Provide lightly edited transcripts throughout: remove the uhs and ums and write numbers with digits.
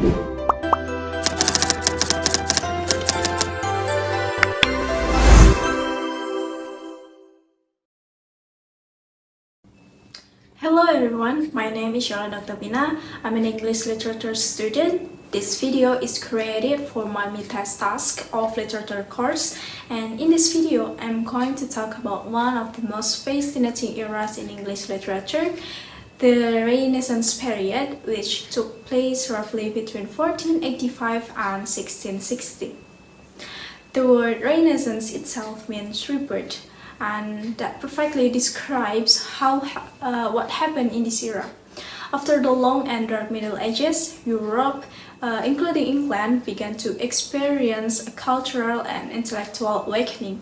Hello everyone, my name is Dr. Bina. I'm an English literature student. This video is created for my mid-test task of literature course, and in this video I'm going to talk about one of the most fascinating eras in English literature, the Renaissance period, which took place roughly between 1485 and 1660. The word Renaissance itself means rebirth, and that perfectly describes what happened in this era. After the long and dark Middle Ages, Europe, including England, began to experience a cultural and intellectual awakening.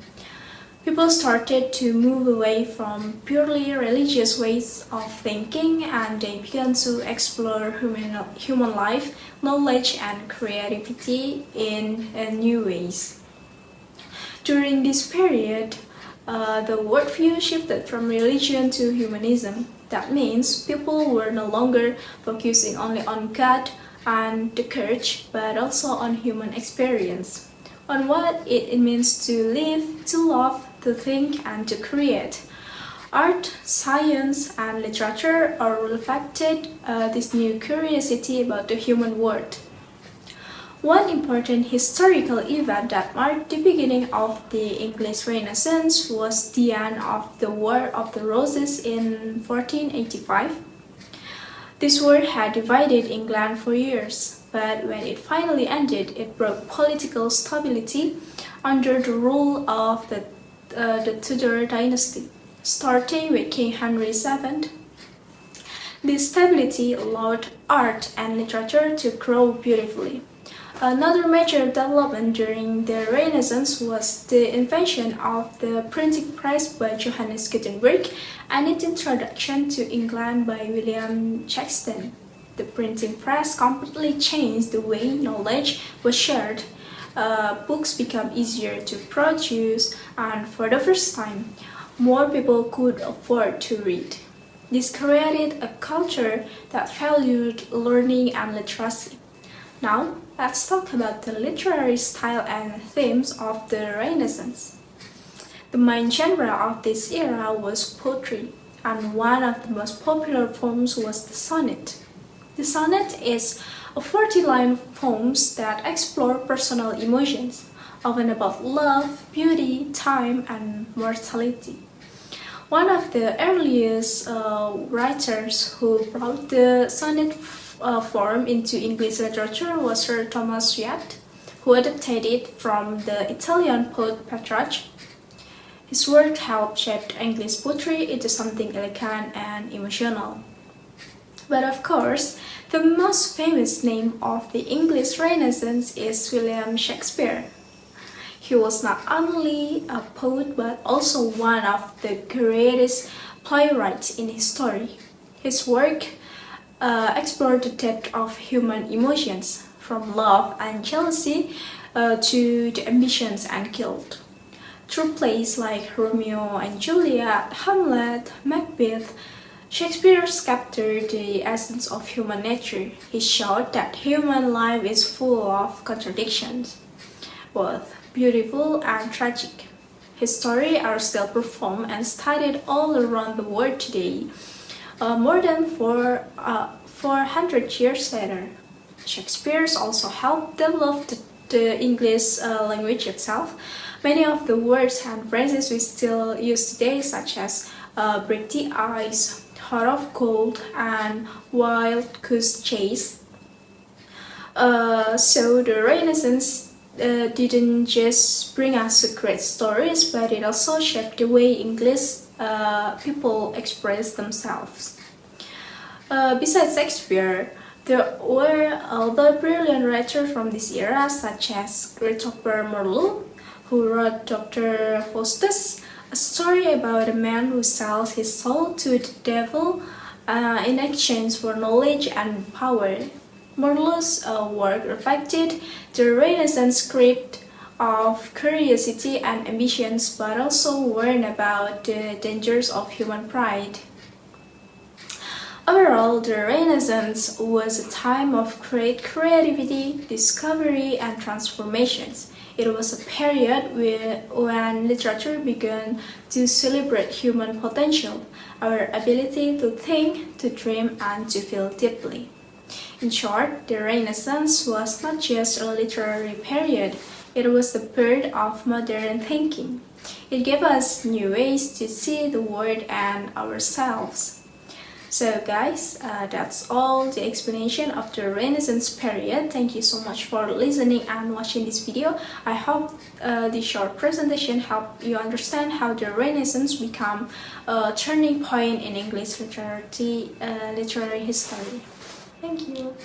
People started to move away from purely religious ways of thinking, and they began to explore human life, knowledge, and creativity in new ways. During this period, the worldview shifted from religion to humanism. That means people were no longer focusing only on God and the church, but also on human experience, on what it means to live, to love, to think, and to create. Art, science, and literature all reflected this new curiosity about the human world. One important historical event that marked the beginning of the English Renaissance was the end of the War of the Roses in 1485. This war had divided England for years, but when it finally ended, it brought political stability under the rule of the Tudor dynasty, starting with King Henry VII. This stability allowed art and literature to grow beautifully. Another major development during the Renaissance was the invention of the printing press by Johannes Gutenberg and its introduction to England by William Caxton. The printing press completely changed the way knowledge was shared. Books became easier to produce, and for the first time, more people could afford to read. This created a culture that valued learning and literacy. Now, let's talk about the literary style and themes of the Renaissance. The main genre of this era was poetry, and one of the most popular forms was the sonnet. The sonnet is a 40-line poem that explore personal emotions, often about love, beauty, time, and mortality. One of the earliest writers who brought the sonnet form into English literature was Sir Thomas Wyatt, who adapted it from the Italian poet Petrarch. His work helped shape English poetry into something elegant and emotional. But of course, the most famous name of the English Renaissance is William Shakespeare. He was not only a poet but also one of the greatest playwrights in history. His work explored the depth of human emotions, from love and jealousy to the ambitions and guilt. Through plays like Romeo and Juliet, Hamlet, Macbeth, Shakespeare captured the essence of human nature. He showed that human life is full of contradictions, both beautiful and tragic. His stories are still performed and studied all around the world today. More than 400 years later, Shakespeare also helped develop the English language itself. Many of the words and phrases we still use today, such as break the ice, heart of gold, and wild goose chase. So the Renaissance didn't just bring us great stories, but it also shaped the way English people express themselves. Besides Shakespeare, there were other brilliant writers from this era, such as Christopher Marlowe, who wrote Dr. Faustus, a story about a man who sells his soul to the devil in exchange for knowledge and power. Marlowe's work reflected the Renaissance spirit of curiosity and ambitions, but also warned about the dangers of human pride. Overall, the Renaissance was a time of great creativity, discovery, and transformations. It was a period when literature began to celebrate human potential, our ability to think, to dream, and to feel deeply. In short, the Renaissance was not just a literary period, it was the birth of modern thinking. It gave us new ways to see the world and ourselves. So guys, that's all the explanation of the Renaissance period. Thank you so much for listening and watching this video. I hope this short presentation helped you understand how the Renaissance became a turning point in English literary history. Thank you.